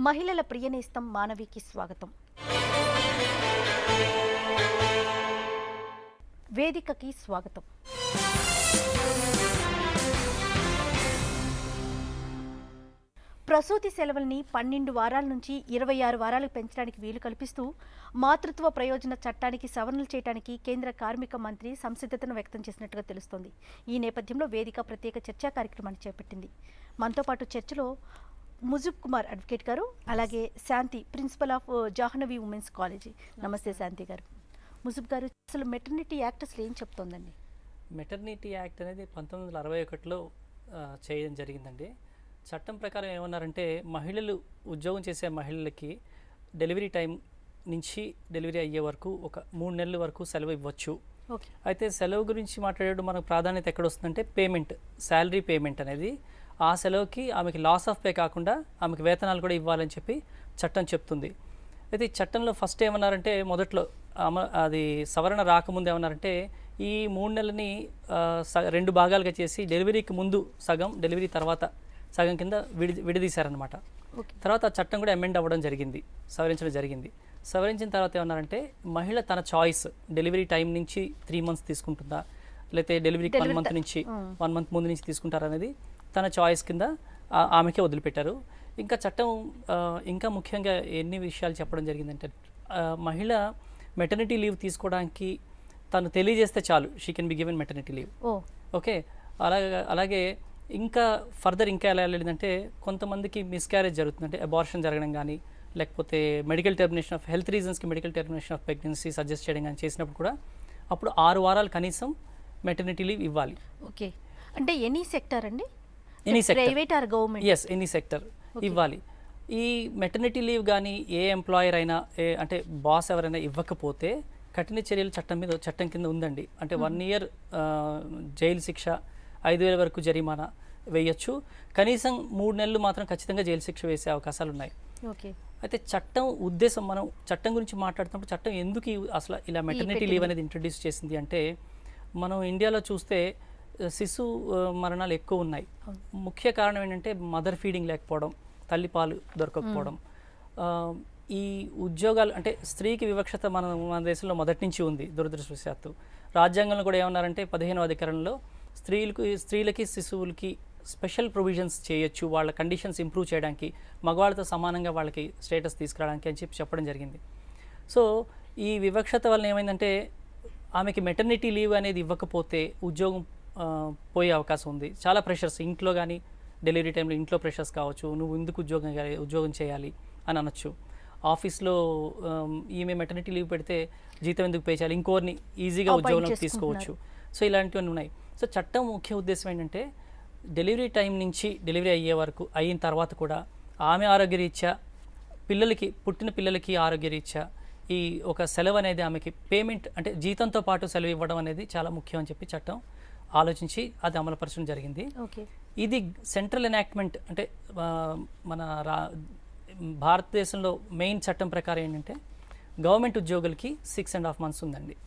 మహిళల ప్రియనేస్తం మానవికి స్వాగతం. వేదికకి స్వాగతం. ప్రసూతి సెలవుల్ని 12 వారాల నుంచి 26 వారాలకు పెంచడానికి వీలు కల్పిస్తూ మాతృత్వ ప్రయోజన చట్టానికి సవరణలు చేయడానికి కేంద్ర కార్మిక మంత్రి సంసిద్ధతను వ్యక్తం చేసినట్టుగా తెలుస్తోంది. ఈ నేపథ్యంలో వేదిక ప్రత్యేక చర్చా కార్యక్రమాన్ని చేపట్టింది. మనతో పాటు చర్చలో ముజీబ్ కుమార్ అడ్వకేట్ గారు, అలాగే Shanti, principal of Jahnavi women's college. నమస్తే శాంతి గారు. ముజీబ్ గారు, అసలు మెటర్నిటీ యాక్ట్ అసలు ఏం చెప్తోందండి? మెటర్నిటీ యాక్ట్ అనేది 1961లో చేయడం జరిగిందండి. చట్టం ప్రకారం ఏమన్నారంటే, మహిళలు ఉద్యోగం చేసే మహిళలకి డెలివరీ టైం నుంచి డెలివరీ అయ్యే వరకు ఒక 3 నెలల వరకు సెలవు ఇవ్వచ్చు. అయితే సెలవు గురించి మాట్లాడేటప్పుడు మనకు ప్రాధాన్యత ఎక్కడ వస్తుందంటే పేమెంట్, శాలరీ పేమెంట్ అనేది. ఆ సెలవుకి ఆమెకి లాస్ ఆఫ్ పే కాకుండా ఆమెకి వేతనాలు కూడా ఇవ్వాలని చెప్పి చట్టం చెప్తుంది. అయితే ఈ చట్టంలో ఫస్ట్ ఏమన్నారంటే, మొదట్లో అది సవరణ రాకముందు ఏమన్నారంటే, ఈ 3 నెలలని 2 భాగాలుగా చేసి డెలివరీకి ముందు సగం, డెలివరీ తర్వాత సగం కింద విడదీశారనమాట. తర్వాత ఆ చట్టం కూడా అమెండ్ అవ్వడం జరిగింది, సవరించడం జరిగింది. సవరించిన తర్వాత ఏమన్నారంటే, మహిళ తన చాయిస్ డెలివరీ టైం నుంచి 3 మంత్స్ తీసుకుంటుందా, లేకపోతే డెలివరీకి 1 మంత్ నుంచి 1 మంత్ ముందు నుంచి తీసుకుంటారనేది తన చాయిస్ కింద ఆమెకే వదిలిపెట్టారు. ఇంకా చట్టం ఇంకా ముఖ్యంగా ఎన్ని విషయాలు చెప్పడం జరిగిందంటే, మహిళ మెటర్నిటీ లీవ్ తీసుకోవడానికి తను తెలియజేస్తే చాలు, she can be given maternity leave. Okay, అలాగే ఇంకా ఫర్దర్ ఇంకా ఎలా వెళ్ళిందంటే, కొంతమందికి మిస్క్యారేజ్ జరుగుతుంది, అంటే అబార్షన్ జరగడం కానీ, లేకపోతే మెడికల్ టెర్మినేషన్ ఆఫ్ హెల్త్ రీజన్స్కి medical termination of pregnancy suggest చేయడం కానీ చేసినప్పుడు కూడా అప్పుడు 6 వారాలు కనీసం మెటర్నిటీ లీవ్ ఇవ్వాలి. ఓకే, అంటే ఎనీ సెక్టర్ అండి? Any sector, private or government? Yes, any sector ఇవ్వాలి. ఈ మెటర్నిటీ లీవ్ కానీ ఏ ఎంప్లాయర్ అయినా, అంటే బాస్ ఎవరైనా ఇవ్వకపోతే కఠిన చర్యలు చట్టం కింద ఉందండి. అంటే 1 year జైలు శిక్ష, 5,000 వరకు జరిమానా వేయచ్చు. కనీసం 3 నెలలు మాత్రం ఖచ్చితంగా జైలు శిక్ష వేసే అవకాశాలు ఉన్నాయి. ఓకే, అయితే చట్టం ఉద్దేశం, మనం చట్టం గురించి మాట్లాడుతున్నప్పుడు చట్టం ఎందుకు అసలు ఇలా మెటర్నిటీ లీవ్ అనేది ఇంట్రడ్యూస్ చేసింది అంటే, మనం ఇండియాలో చూస్తే శిశు మరణాలు ఎక్కువ ఉన్నాయి. ముఖ్య కారణం ఏంటంటే మదర్ ఫీడింగ్ లేకపోవడం, తల్లిపాలు దొరకకపోవడం. ఈ ఉద్యోగాలు అంటే స్త్రీకి వివక్షత మన దేశంలో మొదటి నుంచి ఉంది, దురదృష్టవశాత్తు. రాజ్యాంగంలో కూడా ఏమన్నారంటే, 15వ అధికరణలో స్త్రీలకి శిశువులకి స్పెషల్ ప్రొవిజన్స్ చేయొచ్చు, వాళ్ళ కండిషన్స్ ఇంప్రూవ్ చేయడానికి, మగవాళ్ళతో సమానంగా వాళ్ళకి స్టేటస్ తీసుకురావడానికి అని చెప్పడం జరిగింది. సో ఈ వివక్షత వల్ల ఏమైందంటే, ఆమెకి మెటర్నిటీ లీవ్ అనేది ఇవ్వకపోతే ఉద్యోగం పోయే అవకాశం ఉంది. చాలా ప్రెషర్స్ ఇంట్లో కానీ, డెలివరీ టైంలో ఇంట్లో ప్రెషర్స్ కావచ్చు, నువ్వు ఎందుకు ఉద్యోగం చేయాలి అని అనొచ్చు. ఆఫీస్లో ఈమె మెటర్నిటీ లీవ్ పెడితే జీతం ఎందుకు పే చేయాలి, ఇంకోరిని ఈజీగా ఉద్యోగంలో తీసుకోవచ్చు. సో ఇలాంటివన్నీ ఉన్నాయి. సో చట్టం ముఖ్య ఉద్దేశం ఏంటంటే, డెలివరీ టైం నుంచి డెలివరీ అయ్యే వరకు అయిన తర్వాత కూడా ఆమె ఆరోగ్యరీత్యా, పుట్టిన పిల్లలకి ఆరోగ్యరీత్యా ఈ ఒక సెలవు అనేది ఆమెకి పేమెంట్, అంటే జీతంతో పాటు సెలవు ఇవ్వడం అనేది చాలా ముఖ్యం అని చెప్పి చట్టం ఆలోచించి అది అమలుపరచడం జరిగింది. ఇది సెంట్రల్ ఎనాక్ట్మెంట్, అంటే మన భారతదేశంలో మెయిన్ చట్టం ప్రకారం ఏంటంటే, గవర్నమెంట్ ఉద్యోగులకి 6.5 months ఉందండి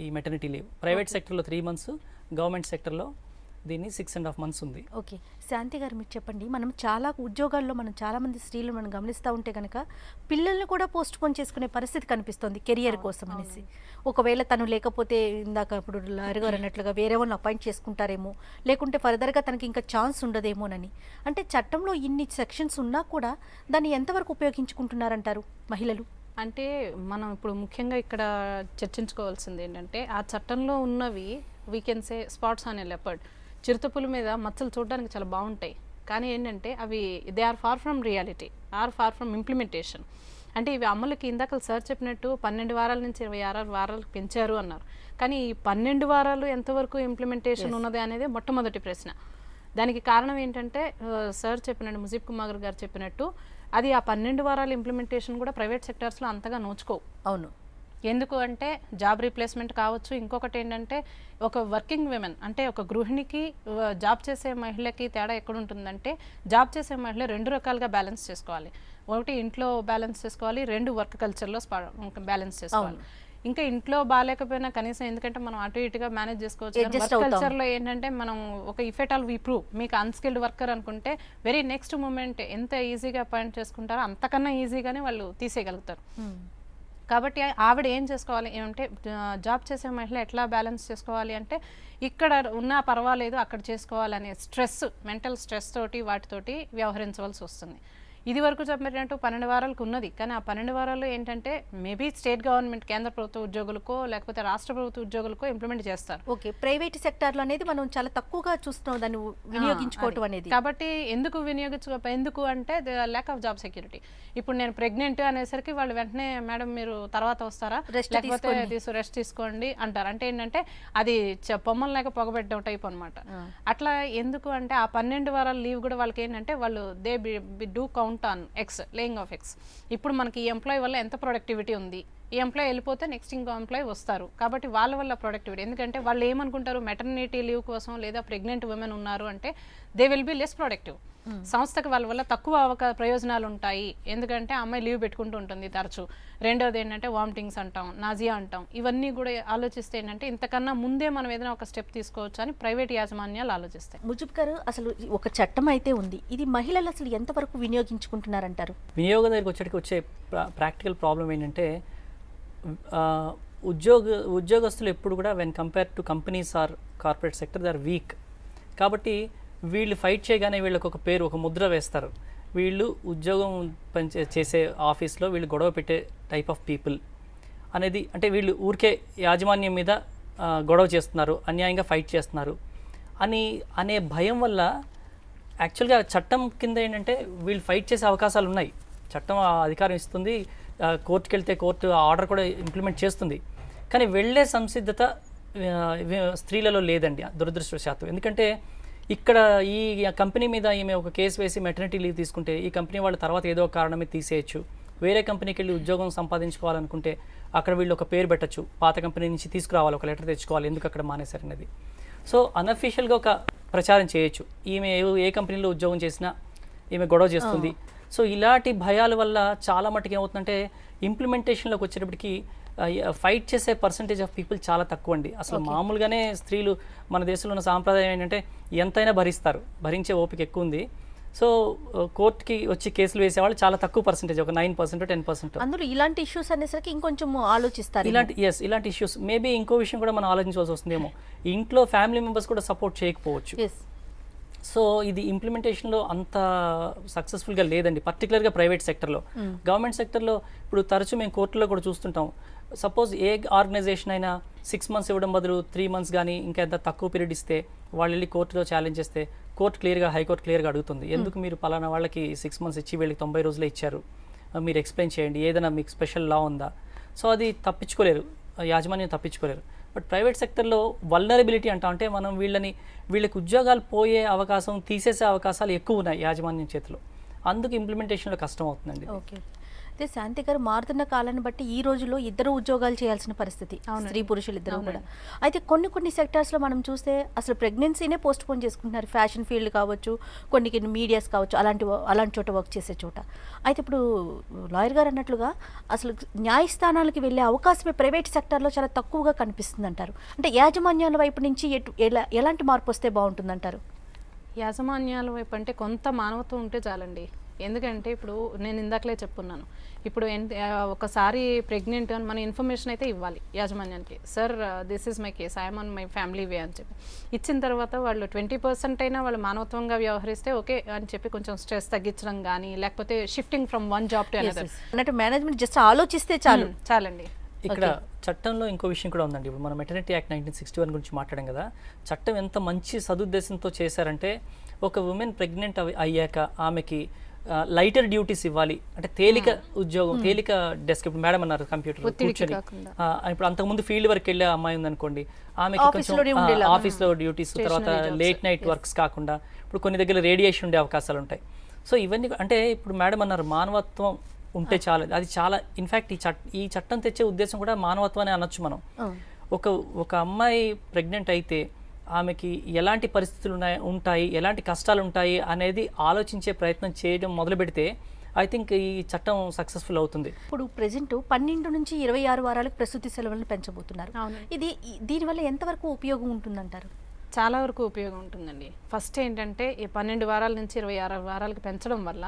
ఈ మెటర్నిటీ లీవ్. ప్రైవేట్ సెక్టర్లో 3 months, గవర్నమెంట్ సెక్టర్లో దీన్ని 6.5 months ఉంది. ఓకే, శాంతి గారు మీరు చెప్పండి. మనం చాలా ఉద్యోగాల్లో చాలామంది స్త్రీలు మనం గమనిస్తూ ఉంటే కనుక పిల్లల్ని కూడా పోస్ట్ పోన్ చేసుకునే పరిస్థితి కనిపిస్తుంది కెరియర్ కోసం అనేసి. ఒకవేళ తను లేకపోతే, ఇందాక ఇప్పుడు లారీ గారు అన్నట్లుగా వేరే వాళ్ళని అపాయింట్ చేసుకుంటారేమో, లేకుంటే ఫర్దర్గా తనకి ఇంకా ఛాన్స్ ఉండదేమోనని. అంటే చట్టంలో ఇన్ని సెక్షన్స్ ఉన్నా కూడా దాన్ని ఎంతవరకు ఉపయోగించుకుంటున్నారంటారు మహిళలు? అంటే మనం ఇప్పుడు ముఖ్యంగా ఇక్కడ చర్చించుకోవాల్సింది ఏంటంటే, ఆ చట్టంలో ఉన్నవి we can say spots on a leopard, చిరుతపుల మీద మచ్చలు చూడడానికి చాలా బాగుంటాయి, కానీ ఏంటంటే అవి they are far from reality, are far from implementation. అంటే ఇవి అమలుకి ఇందాక సార్ చెప్పినట్టు 12 వారాల నుంచి 26 వారాలు పెంచారు అన్నారు, కానీ ఈ 12 వారాలు ఎంతవరకు ఇంప్లిమెంటేషన్ ఉన్నది అనేది మొట్టమొదటి ప్రశ్న. దానికి కారణం ఏంటంటే, సార్ చెప్పినట్టు, ముజీబ్ కుమార్ గారు చెప్పినట్టు, అది ఆ 12 వారాల ఇంప్లిమెంటేషన్ కూడా ప్రైవేట్ సెక్టర్స్లో అంతగా నోచుకోవు. అవును, ఎందుకు అంటే జాబ్ రీప్లేస్మెంట్ కావచ్చు. ఇంకొకటి ఏంటంటే, ఒక వర్కింగ్ విమెన్, అంటే ఒక గృహిణికి జాబ్ చేసే మహిళకి తేడా ఎక్కడ ఉంటుందంటే, జాబ్ చేసే మహిళ 2 రకాలుగా బ్యాలెన్స్ చేసుకోవాలి. ఒకటి ఇంట్లో బ్యాలెన్స్ చేసుకోవాలి, 2 వర్క్ కల్చర్లో బ్యాలెన్స్ చేసుకోవాలి. ఇంకా ఇంట్లో బాగాలేకపోయినా కనీసం ఎందుకంటే మనం అటు ఇటుగా మేనేజ్ చేసుకోవచ్చు. Adjust వర్క్ అవుతాం. కల్చర్లో ఏంటంటే మనం ఒక if at all we prove మీకు అన్స్కిల్డ్ వర్కర్ అనుకుంటే వెరీ నెక్స్ట్ మూమెంట్ ఎంత ఈజీగా అపాయింట్ చేసుకుంటారో అంతకన్నా ఈజీగానే వాళ్ళు తీసేయగలుగుతారు. కాబట్టి ఆవిడ ఏం చేసుకోవాలి ఏమంటే జాబ్ చేసే మహిళ ఎట్లా బ్యాలెన్స్ చేసుకోవాలి అంటే ఇక్కడ ఉన్నా పర్వాలేదు అక్కడ చేసుకోవాలనే స్ట్రెస్, మెంటల్ స్ట్రెస్ తోటి వాటితోటి వ్యవహరించవలసి వస్తుంది. ఇది వరకు చెప్పినట్టు 12 వారాలకు ఉన్నది, కానీ ఆ 12 వారాలు ఏంటంటే మేబీ స్టేట్ గవర్నమెంట్ కేంద్ర ప్రభుత్వ ఉద్యోగులకో లేకపోతే రాష్ట్ర ప్రభుత్వ ఉద్యోగులకో ఇంప్లిమెంట్ చేస్తారు. ఓకే, ప్రైవేట్ సెక్టార్లో అనేది మనం చాలా తక్కువగా చూస్తున్నాం దాన్ని వినియోగించుకోవటం అనేది. కాబట్టి ఎందుకు అంటే ల్యాక్ ఆఫ్ జాబ్ సెక్యూరిటీ. ఇప్పుడు నేను ప్రెగ్నెంట్ అనేసరికి వాళ్ళు వెంటనే మేడం మీరు తర్వాత వస్తారా, లేకపోతే రెస్ట్ తీసుకోండి అంటారు. అంటే ఏంటంటే అది పొమ్మలు లేక పొగబెట్టడం టైప్ అనమాట. అట్లా ఎందుకు అంటే ఆ 12 వారాల లీవ్ కూడా వాళ్ళకి ఏంటంటే వాళ్ళు they do count on X, laying of X. ఇప్పుడు మనకి ఈ ఎంప్లాయీ వల్ల ఎంత ప్రొడక్టివిటీ ఉంది, ఈ ఎంప్లాయీ వెళ్ళిపోతే నెక్స్ట్ ఇంకో ఎంప్లాయీ వస్తారు. కాబట్టి వాళ్ళ వల్ల ప్రొడక్టివిటీ, ఎందుకంటే వాళ్ళు ఏమనుకుంటారు మెటర్నిటీ లీవ్ కోసం లేదా ప్రెగ్నెంట్ ఉమెన్ ఉన్నారు అంటే they will be less productive. సంస్థకి వాళ్ళ వల్ల తక్కువ ప్రయోజనాలు ఉంటాయి, ఎందుకంటే అమ్మాయి లీవ్ పెట్టుకుంటూ ఉంటుంది తరచూ. రెండోది ఏంటంటే వామిటింగ్స్ అంటాం, నాజియా అంటాం. ఇవన్నీ కూడా ఆలోచిస్తే ఏంటంటే ఇంతకన్నా ముందే మనం ఏదైనా ఒక స్టెప్ తీసుకోవచ్చు అని ప్రైవేట్ యాజమాన్యాలు ఆలోచిస్తాయి. ముజుబ్ గారు, అసలు ఒక చట్టం అయితే ఉంది, ఇది మహిళలు అసలు ఎంతవరకు వినియోగించుకుంటున్నారంటారు? వినియోగం దగ్గరికి వచ్చే ప్రాక్టికల్ ప్రాబ్లం ఏంటంటే ఉద్యోగస్తులు ఎప్పుడు కూడా when compare to companies or corporate sector they are weak. కాబట్టి వీళ్ళు ఫైట్ చేయగానే వీళ్ళకి ఒక పేరు, ఒక ముద్ర వేస్తారు. వీళ్ళు ఉద్యోగం చేసే ఆఫీస్లో వీళ్ళు గొడవ పెట్టే టైప్ ఆఫ్ పీపుల్ అనేది, అంటే వీళ్ళు ఊరికే యాజమాన్యం మీద గొడవ చేస్తున్నారు, అన్యాయంగా ఫైట్ చేస్తున్నారు అనే భయం వల్ల యాక్చువల్గా చట్టం కింద ఏంటంటే వీళ్ళు ఫైట్ చేసే అవకాశాలు ఉన్నాయి. చట్టం అధికారం ఇస్తుంది, కోర్టుకి వెళ్తే కోర్టు ఆర్డర్ కూడా ఇంప్లిమెంట్ చేస్తుంది. కానీ వెళ్ళే సంసిద్ధత స్త్రీలలో లేదండి దురదృష్టవశాత్తు. ఎందుకంటే ఇక్కడ ఈ కంపెనీ మీద ఈమె ఒక కేసు వేసి మెటర్నిటీ లీవ్ తీసుకుంటే ఈ కంపెనీ వాళ్ళు తర్వాత ఏదో ఒక కారణమే తీసేయచ్చు. వేరే కంపెనీకి వెళ్ళి ఉద్యోగం సంపాదించుకోవాలనుకుంటే అక్కడ వీళ్ళు ఒక పేరు పెట్టచ్చు, పాత కంపెనీ నుంచి తీసుకురావాలి, ఒక లెటర్ తెచ్చుకోవాలి ఎందుకు అక్కడ మానేశారనేది. సో అన్అఫీషియల్గా ఒక ప్రచారం చేయొచ్చు, ఈమె ఏ కంపెనీలో ఉద్యోగం చేసినా ఈమె గొడవ చేస్తుంది. సో ఇలాంటి భయాల వల్ల చాలా మటుకు ఏమవుతుందంటే ఇంప్లిమెంటేషన్లోకి వచ్చేటప్పటికి ఫైట్ చేసే పర్సంటేజ్ ఆఫ్ పీపుల్ చాలా తక్కువ అండి. అసలు మామూలుగానే స్త్రీలు మన దేశంలో ఉన్న సాంప్రదాయం ఏంటంటే ఎంతైనా భరిస్తారు, భరించే ఓపిక ఎక్కువ ఉంది. సో కోర్టుకి వచ్చి కేసులు వేసేవాళ్ళు చాలా తక్కువ పర్సెంటేజ్, ఒక 9% 10%. అందులో ఇలాంటి ఇష్యూస్ అనేసరికి ఇంకొంచెం ఆలోచిస్తారు. ఇలాంటి ఇష్యూస్ మేబీ ఇంకో విషయం కూడా మనం ఆలోచించాల్సి వస్తుందేమో, ఇంట్లో ఫ్యామిలీ మెంబర్స్ కూడా సపోర్ట్ చేయకపోవచ్చు. సో ఇది ఇంప్లిమెంటేషన్లో అంత సక్సెస్ఫుల్గా లేదండి, పర్టికులర్గా ప్రైవేట్ సెక్టర్లో. గవర్నమెంట్ సెక్టర్లో ఇప్పుడు తరచూ మేము కోర్టులో కూడా చూస్తుంటాం. సపోజ్ ఏ ఆర్గనైజేషన్ అయినా 6 months ఇవ్వడం బదులు 3 months కానీ ఇంకా ఎంత తక్కువ పీరియడ్ ఇస్తే వాళ్ళు వెళ్ళి కోర్టులో ఛాలెంజ్ చేస్తే హైకోర్టు క్లియర్గా అడుగుతుంది, ఎందుకు మీరు పలానా వాళ్ళకి 6 months ఇచ్చి వీళ్ళకి 90 రోజులే ఇచ్చారు, మీరు ఎక్స్ప్లెయిన్ చేయండి, ఏదైనా మీకు స్పెషల్ లా ఉందా. సో అది తప్పించుకోలేరు, యాజమాన్యం తప్పించుకోలేరు. బట్ ప్రైవేట్ సెక్టర్లో వల్నరబిలిటీ అంటాం, అంటే మనం వీళ్ళకి ఉద్యోగాలు పోయే అవకాశం, తీసేసే అవకాశాలు ఎక్కువ ఉన్నాయి యాజమాన్యం చేతిలో. అందుకు ఇంప్లిమెంటేషన్లో కష్టం అవుతుందండి. ఓకే, అయితే శాంతి గారు, మారుతున్న కాలాన్ని బట్టి ఈ రోజుల్లో ఇద్దరు ఉద్యోగాలు చేయాల్సిన పరిస్థితి, స్త్రీ పురుషులు ఇద్దరు కూడా. అయితే కొన్ని సెక్టార్స్లో మనం చూస్తే అసలు ప్రెగ్నెన్సీనే పోస్ట్ పోన్ చేసుకుంటున్నారు. ఫ్యాషన్ ఫీల్డ్ కావచ్చు, కొన్ని మీడియాస్ కావచ్చు, అలాంటి చోట వర్క్ చేసే చోట. అయితే ఇప్పుడు లాయర్ గారు అన్నట్లుగా అసలు న్యాయస్థానాలకి వెళ్ళే అవకాశమే ప్రైవేట్ సెక్టార్లో చాలా తక్కువగా కనిపిస్తుంది అంటారు. అంటే యాజమాన్యాల వైపు నుంచి ఎలాంటి మార్పు వస్తే బాగుంటుందంటారు? యాజమాన్యాల వైపు అంటే కొంత మానవత్వం ఉంటే చాలండి. ఎందుకంటే ఇప్పుడు నేను ఇందాకలే చెప్పున్నాను, ఇప్పుడు ఒకసారి ప్రెగ్నెంట్ అని మన ఇన్ఫర్మేషన్ అయితే ఇవ్వాలి యాజమాన్యానికి. Sir this is my case, I'm on my family way అని చెప్పి ఇచ్చిన తర్వాత వాళ్ళు 20% అయినా వాళ్ళు మానవత్వంగా వ్యవహరిస్తే ఓకే అని చెప్పి కొంచెం స్ట్రెస్ తగ్గించడం కానీ, లేకపోతే shifting from one job to another అన్నట్టు మేనేజ్మెంట్ జస్ట్ ఆలోచిస్తే చాలండి. ఇక్కడ చట్టంలో ఇంకో విషయం కూడా ఉందండి. ఇప్పుడు మనం మెటర్నిటీ యాక్ట్ 1961 గురించి మాట్లాడాం కదా, చట్టం ఎంత మంచి సదుద్దేశంతో చేశారంటే ఒక ఉమెన్ ప్రెగ్నెంట్ అయ్యాక ఆమెకి లైటర్ డ్యూటీస్ ఇవ్వాలి, అంటే తేలిక ఉద్యోగం, తేలిక డెస్క్. ఇప్పుడు మేడం అన్నారు కంప్యూటర్ కూర్చొని, ఇప్పుడు అంతకుముందు ఫీల్డ్ వర్క్ వెళ్ళే అమ్మాయి ఉందనుకోండి, ఆమెకి కొంచెం ఆఫీస్లో డ్యూటీస్, తర్వాత లేట్ నైట్ వర్క్స్ కాకుండా ఇప్పుడు కొన్ని దగ్గర రేడియేషన్ ఉండే అవకాశాలు ఉంటాయి. సో ఇవన్నీ అంటే ఇప్పుడు మేడం అన్నారు మానవత్వం ఉంటే చాలు, అది చాలా ఇన్ఫ్యాక్ట్ ఈ చట్టం తెచ్చే ఉద్దేశం కూడా మానవత్వాన్ని అనొచ్చు మనం. ఒక అమ్మాయి ప్రెగ్నెంట్ అయితే ఆమెకి ఎలాంటి పరిస్థితులు ఉంటాయి, ఎలాంటి కష్టాలు ఉంటాయి అనేది ఆలోచించే ప్రయత్నం చేయడం మొదలు పెడితే ఐ థింక్ ఈ చట్టం సక్సెస్ఫుల్ అవుతుంది. ఇప్పుడు ప్రెజెంట్ 12 నుంచి 26 వారాలకు ప్రసూతి సెలవులను పెంచబోతున్నారు. అవును. దీనివల్ల ఎంతవరకు ఉపయోగం ఉంటుందంటారు? చాలా వరకు ఉపయోగం ఉంటుందండి. ఫస్ట్ ఏంటంటే ఈ 12 వారాల నుంచి 26 వారాలకు పెంచడం వల్ల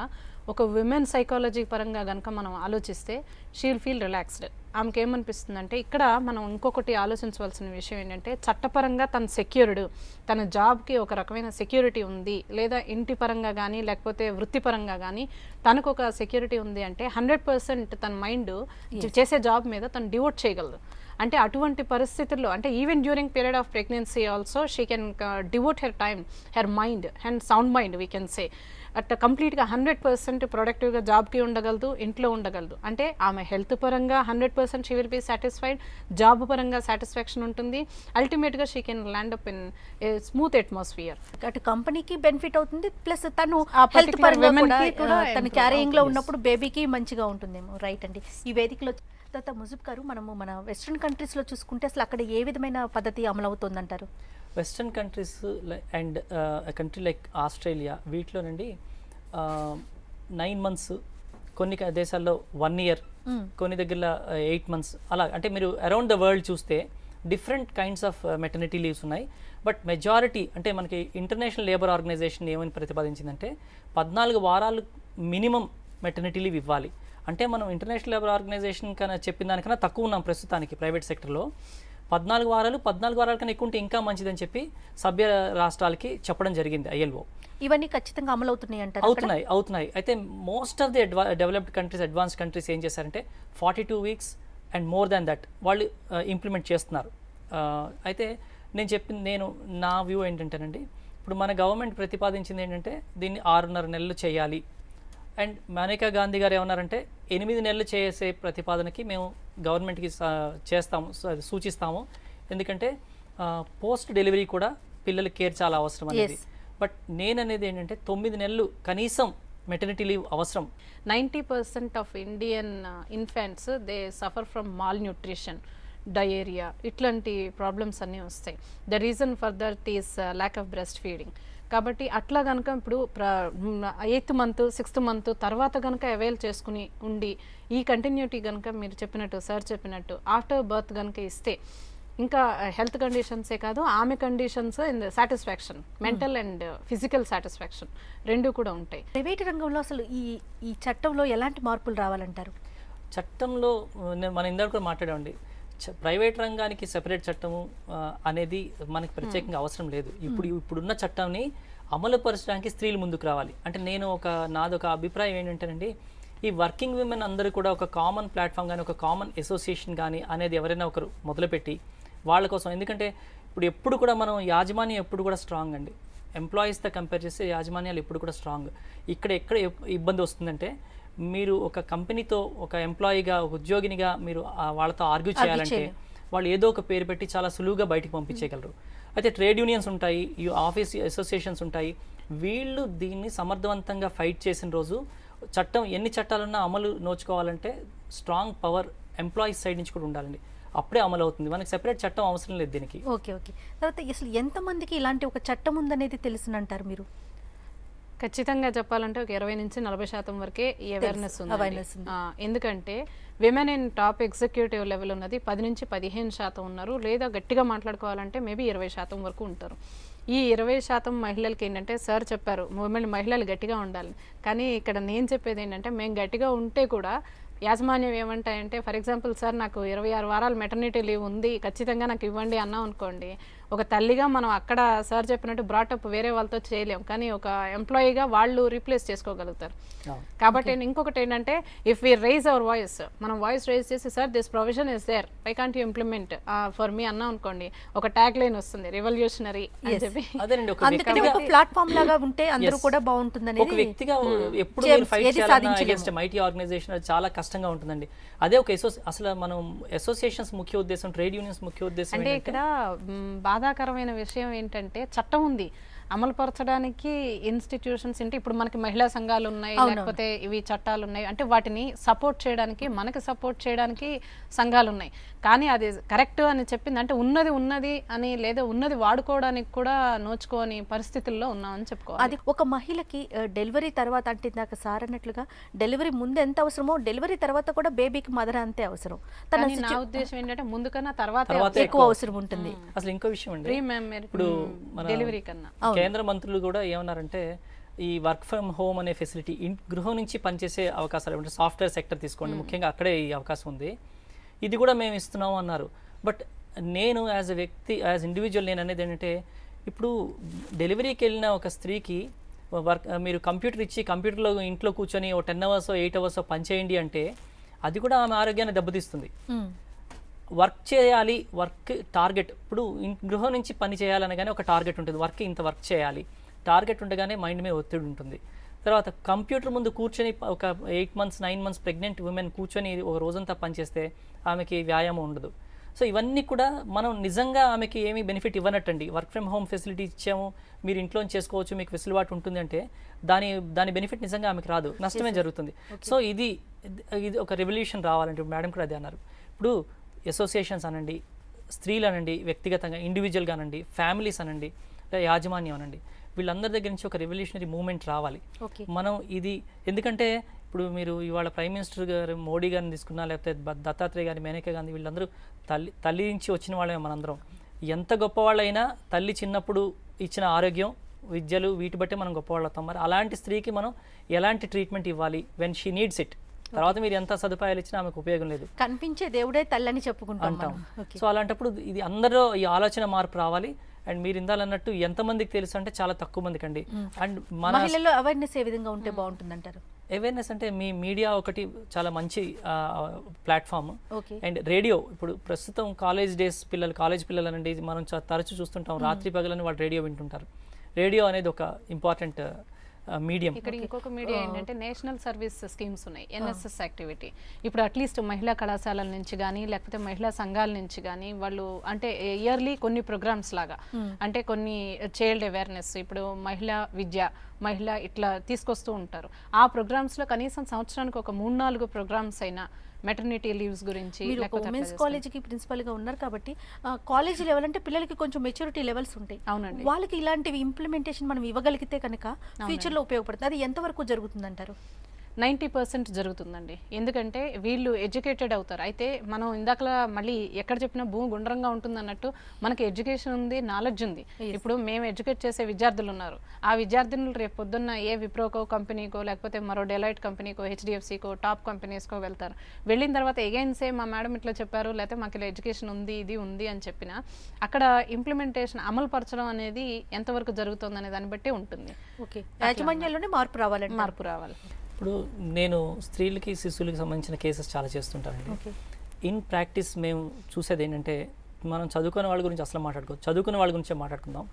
ఒక విమెన్ సైకాలజీ పరంగా కనుక మనం ఆలోచిస్తే షీల్ ఫీల్ రిలాక్స్డ్. ఆమెకి ఏమనిపిస్తుందంటే ఇక్కడ మనం ఇంకొకటి ఆలోచించవలసిన విషయం ఏంటంటే చట్టపరంగా తన సెక్యూర్డ్, తన జాబ్కి ఒక రకమైన సెక్యూరిటీ ఉంది, లేదా ఇంటి పరంగా కానీ లేకపోతే వృత్తిపరంగా కానీ తనకు ఒక సెక్యూరిటీ ఉంది అంటే 100% తన మైండ్ చేసే జాబ్ మీద తను డివోట్ చేయగలదు. అంటే అటువంటి పరిస్థితుల్లో అంటే even during period of pregnancy also she can devote her time, her mind and sound mind we can say అట్లా కంప్లీట్గా 100% ప్రొడక్టివ్గా జాబ్కి ఉండగలదు, ఇంట్లో ఉండగలదు. అంటే ఆమె హెల్త్ పరంగా 100% she will be satisfied, job పరంగా సాటిస్ఫాక్షన్ ఉంటుంది. అల్టిమేట్గా she can land up in a smooth atmosphere. అటు కంపెనీకి బెనిఫిట్ అవుతుంది, ప్లస్ తను ఆ హెల్త్ particular పరంగా women కూడా కి కూడా తను improve క్యారింగ్ లో అవుతుంది. ఉన్నప్పుడు బేబీకి మంచిగా ఉంటుందేమో. రైట్ అండి. ఈ వేదికలో తర్వాత ముజుబ్ గారు, మనము మన వెస్ట్రన్ కంట్రీస్లో చూసుకుంటే అసలు అక్కడ ఏ విధమైన పద్ధతి అమలు అవుతుందంటారు? Western countries and country like Australia వీటిలోనండి 9 months, కొన్ని దేశాల్లో 1 year, కొన్ని దగ్గరలో 8 months అలా. అంటే మీరు అరౌండ్ ద వరల్డ్ చూస్తే different kinds of maternity leaves ఉన్నాయి. బట్ మెజారిటీ అంటే మనకి ఇంటర్నేషనల్ లేబర్ ఆర్గనైజేషన్ ఏమని ప్రతిపాదించిందంటే 14 వారాలు మినిమం మెటర్నిటీ లీవ్ ఇవ్వాలి. అంటే మనం ఇంటర్నేషనల్ లేబర్ ఆర్గనైజేషన్ కన్నా చెప్పిన దానికన్నా తక్కువ ఉన్నాం ప్రస్తుతానికి ప్రైవేట్ సెక్టర్లో. 14 వారాల కన్నా ఎక్కువ ఉంటే ఇంకా మంచిదని చెప్పి సభ్య రాష్ట్రాలకి చెప్పడం జరిగింది ILO. ఇవన్నీ ఖచ్చితంగా అమలు అవుతున్నాయి అంటారు? అవుతున్నాయి. అయితే most of the developed countries, advance countries ఏం చేశారంటే 42 weeks and more than that వాళ్ళు ఇంప్లిమెంట్ చేస్తున్నారు. అయితే నేను నా వ్యూ ఏంటంటేనండి, ఇప్పుడు మన గవర్నమెంట్ ప్రతిపాదించింది ఏంటంటే దీన్ని 6.5 నెలలు చేయాలి. అండ్ మేనకా గాంధీ గారు ఏమన్నారంటే 8 నెలలు చేసే ప్రతిపాదనకి మేము గవర్నమెంట్కి సూచిస్తాము. ఎందుకంటే పోస్ట్ డెలివరీ కూడా పిల్లల కేర్ చాలా అవసరం అనేది. బట్ నేననేది ఏంటంటే 9 నెలలు కనీసం మెటర్నిటీ లీవ్ అవసరం. 90% of Indian infants they suffer from mall nutrition, diarrhoea, ఇట్లాంటి ప్రాబ్లమ్స్ అన్నీ వస్తాయి. The reason for that is lack of breast feeding. కాబట్టి అట్లా కనుక ఇప్పుడు 8th month 6th month తర్వాత కనుక అవైల్ చేసుకుని ఉండి ఈ కంటిన్యూటీ కనుక మీరు చెప్పినట్టు సార్ చెప్పినట్టు ఆఫ్టర్ బర్త్ కనుక ఇస్తే ఇంకా హెల్త్ కండిషన్సే కాదు ఆమె conditions and satisfaction, mental and physical satisfaction రెండు కూడా ఉంటాయి. ప్రైవేట్ రంగంలో అసలు ఈ చట్టంలో ఎలాంటి మార్పులు రావాలంటారు? చట్టంలో మనం ఇందాక కూడా మాట్లాడామండి, ప్రైవేట్ రంగానికి సెపరేట్ చట్టము అనేది మనకి ప్రత్యేకంగా అవసరం లేదు. ఇప్పుడున్న చట్టాన్ని అమలుపరచడానికి స్త్రీలు ముందుకు రావాలి. అంటే నాదొక అభిప్రాయం ఏంటంటేనండి, ఈ వర్కింగ్ విమెన్ అందరూ కూడా ఒక కామన్ ప్లాట్ఫామ్ కానీ ఒక కామన్ అసోసియేషన్ కానీ అనేది ఎవరైనా ఒకరు మొదలుపెట్టి వాళ్ళ కోసం, ఎందుకంటే ఎప్పుడు కూడా మనం యాజమాన్యం ఎప్పుడు కూడా స్ట్రాంగ్ అండి. ఎంప్లాయీస్తో కంపేర్ చేస్తే యాజమాన్యాలు ఎప్పుడు కూడా స్ట్రాంగ్. ఎక్కడ ఇబ్బంది వస్తుందంటే, మీరు ఒక కంపెనీతో ఒక ఎంప్లాయీగా ఒక ఉద్యోగినిగా మీరు వాళ్ళతో ఆర్గ్యూ చేయాలంటే వాళ్ళు ఏదో ఒక పేరు పెట్టి చాలా సులువుగా బయటికి పంపించేయగలరు. అయితే ట్రేడ్ యూనియన్స్ ఉంటాయి, ఆఫీస్ అసోసియేషన్స్ ఉంటాయి. వీళ్ళు దీన్ని సమర్థవంతంగా ఫైట్ చేసిన రోజు ఎన్ని చట్టాలున్నా అమలు నోచుకోవాలంటే స్ట్రాంగ్ పవర్ ఎంప్లాయీస్ సైడ్ నుంచి కూడా ఉండాలండి. అప్పుడే అమలు అవుతుంది. మనకి సెపరేట్ చట్టం అవసరం లేదు దీనికి. ఓకే. తర్వాత అసలు ఎంతమందికి ఇలాంటి ఒక చట్టం ఉందనేది తెలుసునంటారు మీరు? ఖచ్చితంగా చెప్పాలంటే ఒక 20 నుంచి 40% వరకే ఈ అవేర్నెస్ ఉంది. ఎందుకంటే women in top executive level ఉన్నది 10 నుంచి 15% ఉన్నారు, లేదా గట్టిగా మాట్లాడుకోవాలంటే మేబీ 20% వరకు ఉంటారు. ఈ 20% మహిళలకి ఏంటంటే సార్ చెప్పారు మహిళలు గట్టిగా ఉండాలి, కానీ ఇక్కడ నేను చెప్పేది ఏంటంటే మేము గట్టిగా ఉంటే కూడా యాజమాన్యం ఏమంటాయంటే, ఫర్ ఎగ్జాంపుల్ సార్ నాకు 26 వారాలు మెటర్నిటీ లీవ్ ఉంది, ఖచ్చితంగా నాకు ఇవ్వండి అన్నాం అనుకోండి, ఒక తల్లిగా మనం అక్కడ సార్ చెప్పినట్టు బ్రాటప్ వేరే వాళ్ళతో చేయలేం, కానీ ఒక ఎంప్లాయీగా వాళ్ళు రీప్లేస్ చేసుకోగలుగుతారు. కాబట్టి ఇంకొకటి ఏంటంటే, if we raise our voice, మనం వాయిస్ రైజ్ చేసి sir this provision is there, why can't you implement for me అన్నాం అనుకోండి, ఒక ట్యాగ్ లైన్ వస్తుంది రివల్యూషనరీ అని చెప్పి. అందుకని ఒక ప్లాట్ఫామ్ లాగా ఉంటే అందరూ కూడా బాగుంటుంది. ఒక వ్యక్తిగా ఎప్పుడు మీరు ఫైట్ చేయాలన్నా అగైన్స్ట్ మైటీ ఆర్గనైజేషన్ అది చాలా కష్టంగా ఉంటుందండి. అదే ఒక అసలు మనం అసోసియేషన్స్ ముఖ్య ఉద్దేశం, ట్రేడ్ యూనియన్స్ ముఖ్య ఉద్దేశం అంటే ఇక్కడ బాధాకరమైన విషయం ఏంటంటే చట్టం ఉంది, అమలుపరచడానికి ఇన్స్టిట్యూషన్స్ అంటే ఇప్పుడు మనకి మహిళా సంఘాలు ఉన్నాయి, అవునవును. లేకపోతే ఇవి చట్టాలు ఉన్నాయి, అంటే వాటిని సపోర్ట్ చేయడానికి మనకి సపోర్ట్ చేయడానికి సంఘాలు ఉన్నాయి. కానీ అది కరెక్ట్ అని చెప్పింది అంటే ఉన్నది అని లేదా ఉన్నది వాడుకోవడానికి కూడా నోచుకోని పరిస్థితుల్లో ఉన్నామని చెప్పుకోవాలి. అది ఒక మహిళకి డెలివరీ తర్వాత అంటే ఇందాక సార్ అన్నట్లుగా డెలివరీ ముందు ఎంత అవసరమో డెలివరీ తర్వాత కూడా బేబీకి మదర్ అంతే అవసరం. తన కానీ నా ఉద్దేశం ఏంటంటే ముందు కన్నా తర్వాత ఎక్కువ అవసరం ఉంటుంది. అసలు ఇంకో విషయం అండి, ప్రీ మ్యారేజ్ ఇప్పుడు మన డెలివరీ కన్నా కేంద్ర మంత్రులు కూడా ఏమన్నారంటే ఈ వర్క్ ఫ్రమ్ హోమ్ అనే ఫెసిలిటీ గృహం నుంచి పనిచేసే అవకాశాలు అంటే సాఫ్ట్వేర్ సెక్టర్ తీసుకోండి, ముఖ్యంగా అక్కడే ఈ అవకాశం ఉంది, ఇది కూడా మేము ఇస్తున్నాం అన్నారు. బట్ నేను యాజ్ ఎ వ్యక్తి యాజ్ ఇండివిజువల్ నేను అనేది ఏంటంటే ఇప్పుడు డెలివరీకి వెళ్ళిన ఒక స్త్రీకి మీరు కంప్యూటర్ ఇచ్చి కంప్యూటర్లో ఇంట్లో కూర్చొని ఓ 10 hours 8 hours పనిచేయండి అంటే అది కూడా ఆమె ఆరోగ్యాన్ని దెబ్బతీస్తుంది. వర్క్ చేయాలి, వర్క్ టార్గెట్ ఇప్పుడు గృహం నుంచి పని చేయాలనగానే ఒక టార్గెట్ ఉంటుంది, ఇంత వర్క్ చేయాలి టార్గెట్ ఉండగానే మైండ్ మీద ఒత్తిడి ఉంటుంది. తర్వాత కంప్యూటర్ ముందు కూర్చొని ఒక 8 months 9 months ప్రెగ్నెంట్ ఉమెన్ కూర్చొని ఒక రోజంతా పనిచేస్తే ఆమెకి వ్యాయామం ఉండదు. సో ఇవన్నీ కూడా మనం నిజంగా ఆమెకి ఏమీ బెనిఫిట్ ఇవ్వనట్టండి. వర్క్ ఫ్రమ్ హోమ్ ఫెసిలిటీ ఇచ్చాము, మీరు ఇంట్లో చేసుకోవచ్చు, మీకు వెసులుబాటు ఉంటుంది అంటే దాని బెనిఫిట్ నిజంగా ఆమెకి రాదు, నష్టమే జరుగుతుంది. సో ఇది ఒక రెవల్యూషన్ రావాలంటే మేడం కూడా అదే అన్నారు. ఇప్పుడు అసోసియేషన్స్ అనండి, స్త్రీలు అనండి, వ్యక్తిగతంగా ఇండివిజువల్గా అనండి, ఫ్యామిలీస్ అనండి, యాజమాన్యం అనండి, వీళ్ళందరి దగ్గర నుంచి ఒక రెవల్యూషనరీ మూవ్మెంట్ రావాలి. మనం ఇది ఎందుకంటే ఇప్పుడు మీరు ఇవాళ ప్రైమ్ మినిస్టర్ గారు మోడీ గారిని తీసుకున్నా, లేకపోతే దత్తాత్రేయ గారి, మేనకా గాంధీ, వీళ్ళందరూ తల్లి నుంచి వచ్చిన వాళ్ళమే. మనందరం ఎంత గొప్పవాళ్ళైనా తల్లి చిన్నప్పుడు ఇచ్చిన ఆరోగ్యం, విద్యలు వీటి బట్టి మనం గొప్పవాళ్ళు అవుతాం. మరి అలాంటి స్త్రీకి మనం ఎలాంటి ట్రీట్మెంట్ ఇవ్వాలి వెన్ షీ నీడ్స్ ఇట్? తర్వాత మీరు ఎంత సదుపాయాలు ఇచ్చినా ఆమెకు ఉపయోగం లేదు. కనిపించే దేవుడే తల్లని చెప్పుకుంటాం. సో అలాంటప్పుడు ఇది అందరూ ఈ ఆలోచన మార్పు రావాలి. అండ్ మీరు ఇందాలన్నట్టు ఎంతమందికి తెలుసు అంటే చాలా తక్కువ మందికి అండి. అండ్ మహిళల్లో అవేర్నెస్ ఏ విధంగా ఉంటే బాగుంటుంది అంటారు? అవేర్నెస్ అంటే మీ మీడియా ఒకటి చాలా మంచి ప్లాట్ఫామ్. ఓకే. అండ్ రేడియో ఇప్పుడు ప్రస్తుతం కాలేజ్ పిల్లలు అనండి మనం తరచూ చూస్తుంటాం, రాత్రి పగలని వాళ్ళు రేడియో వింటుంటారు. రేడియో అనేది ఒక ఇంపార్టెంట్ మీడియం. ఇక్కడ ఇంకొక మీడియా ఏంటంటే నేషనల్ సర్వీస్ స్కీమ్స్ ఉన్నాయి, ఎన్ఎస్ఎస్ యాక్టివిటీ. ఇప్పుడు అట్లీస్ట్ మహిళా కళాశాలల నుంచి కానీ లేకపోతే మహిళా సంఘాల నుంచి కానీ వాళ్ళు అంటే ఇయర్లీ కొన్ని ప్రోగ్రామ్స్ లాగా అంటే కొన్ని చైల్డ్ అవేర్నెస్, ఇప్పుడు మహిళా విద్య, మహిళ ఇట్లా తీసుకొస్తూ ఉంటారు. ఆ ప్రోగ్రామ్స్లో కనీసం సంవత్సరానికి ఒక 3-4 ప్రోగ్రామ్స్ అయినా మెటర్నిటీ లీవ్స్ గురించి. ఉమెన్స్ కాలేజ్కి ప్రిన్సిపల్గా ఉన్నారు కాబట్టి కాలేజ్ లెవెల్ అంటే పిల్లలకి కొంచెం మెచ్యూరిటీ లెవెల్స్ ఉంటాయి. అవునండి. వాళ్ళకి ఇలాంటివి ఇంప్లిమెంటేషన్ మనం ఇవ్వగలిగితే కనుక ఫ్యూచర్లో ఉపయోగపడుతుంది. అది ఎంతవరకు జరుగుతుంది అంటారు? 90% జరుగుతుందండి. ఎందుకంటే వీళ్ళు ఎడ్యుకేటెడ్ అవుతారు. అయితే మనం ఇందాకలా మళ్ళీ ఎక్కడ చెప్పినా భూమి గుండ్రంగా ఉంటుంది అన్నట్టు మనకి ఎడ్యుకేషన్ ఉంది, నాలెడ్జ్ ఉంది. ఇప్పుడు మేము ఎడ్యుకేట్ చేసే విద్యార్థులు ఉన్నారు. ఆ విద్యార్థులు రేపు పొద్దున్న ఏ విప్రోకో కంపెనీకో లేకపోతే మరో డెలైట్ కంపెనీకో, హెచ్డిఎఫ్సికో, టాప్ కంపెనీస్కో వెళ్తారు. వెళ్ళిన తర్వాత ఎగైన్ సే మా మేడం ఇట్లా చెప్పారు, లేకపోతే మాకు ఇలా ఎడ్యుకేషన్ ఉంది, ఇది ఉంది అని చెప్పినా అక్కడ ఇంప్లిమెంటేషన్ అమలు పరచడం అనేది ఎంతవరకు జరుగుతుంది అనే దాన్ని బట్టి ఉంటుంది. ఓకే. యాజమాన్యాల్లోనే మార్పు రావాలి. ఇప్పుడు నేను స్త్రీలకి శిశువులకి సంబంధించిన కేసెస్ చాలా చేస్తుంటానండి. ఇన్ ప్రాక్టీస్ మేము చూసేది ఏంటంటే మనం చదువుకునే వాళ్ళ గురించి అసలు చదువుకునే వాళ్ళ గురించే మాట్లాడుకుందాం.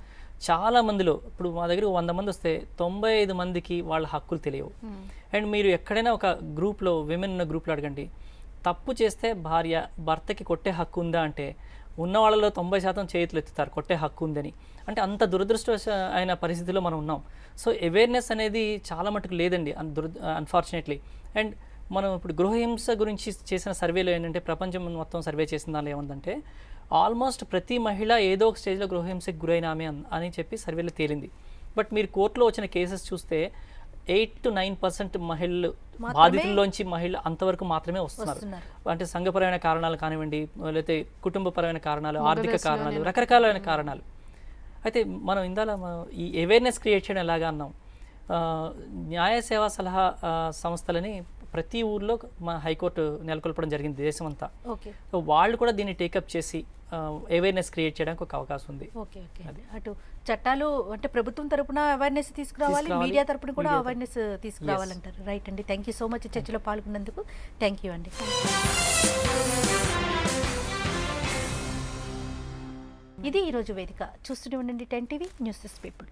చాలా మందిలో ఇప్పుడు మా దగ్గర 100 మంది వస్తే 95 మందికి వాళ్ళ హక్కులు తెలియవు. అండ్ మీరు ఎక్కడైనా ఒక గ్రూప్లో విమెన్ ఉన్న గ్రూప్లో అడగండి, తప్పు చేస్తే భర్తకి కొట్టే హక్కు ఉందా అంటే ఉన్న వాళ్ళలో 90% చేతులు ఎత్తుతారు కొట్టే హక్కు ఉందని. అంటే అంత దురదృష్టమైన పరిస్థితిలో మనం ఉన్నాం. సో అవేర్నెస్ అనేది చాలా మటుకు లేదండి అన్ఫార్చునేట్లీ. అండ్ మనం ఇప్పుడు గృహహింస గురించి చేసిన సర్వేలో ఏంటంటే ప్రపంచం మొత్తం సర్వే చేసిన దానిలో ఏముందంటే ఆల్మోస్ట్ ప్రతి మహిళ ఏదో ఒక స్టేజ్లో గృహహింసకు గురైన ఆమె అని చెప్పి సర్వేలో తేలింది. బట్ మీరు కోర్టులో వచ్చిన కేసెస్ చూస్తే 8 to 9% మహిళలు బాధితుల్లోంచి అంతవరకు మాత్రమే వస్తున్నారు. అంటే సంఘపరమైన కారణాలు కానివ్వండి, లేకపోతే కుటుంబపరమైన కారణాలు, ఆర్థిక కారణాలు, రకరకాలైన కారణాలు. అయితే మనం ఈ అవేర్నెస్ క్రియేట్ చేయడం ఎలాగా అన్నాం, న్యాయ సేవా సలహా సంస్థలని ప్రతి ఊర్లో మన హైకోర్టు నెలకొల్పడం జరిగింది దేశమంతా. సో వాళ్ళు కూడా దీన్ని టేకప్ చేసి అవేర్నెస్ క్రియేట్ చేయడానికి ఒక అవకాశం ఉంది. అటు చట్టాలు అంటే ప్రభుత్వం తరపున అవేర్నెస్ తీసుకురావాలి, మీడియా తరపున కూడా అవేర్నెస్ తీసుకురావాలంటారు. రైట్ అండి, థ్యాంక్ యూ సో మచ్ చర్చలో పాల్గొన్నందుకు. థ్యాంక్ యూ అండి. ఇది ఈరోజు వేదిక. చూస్తూనే ఉండండి 10 TV న్యూస్ పీపుల్.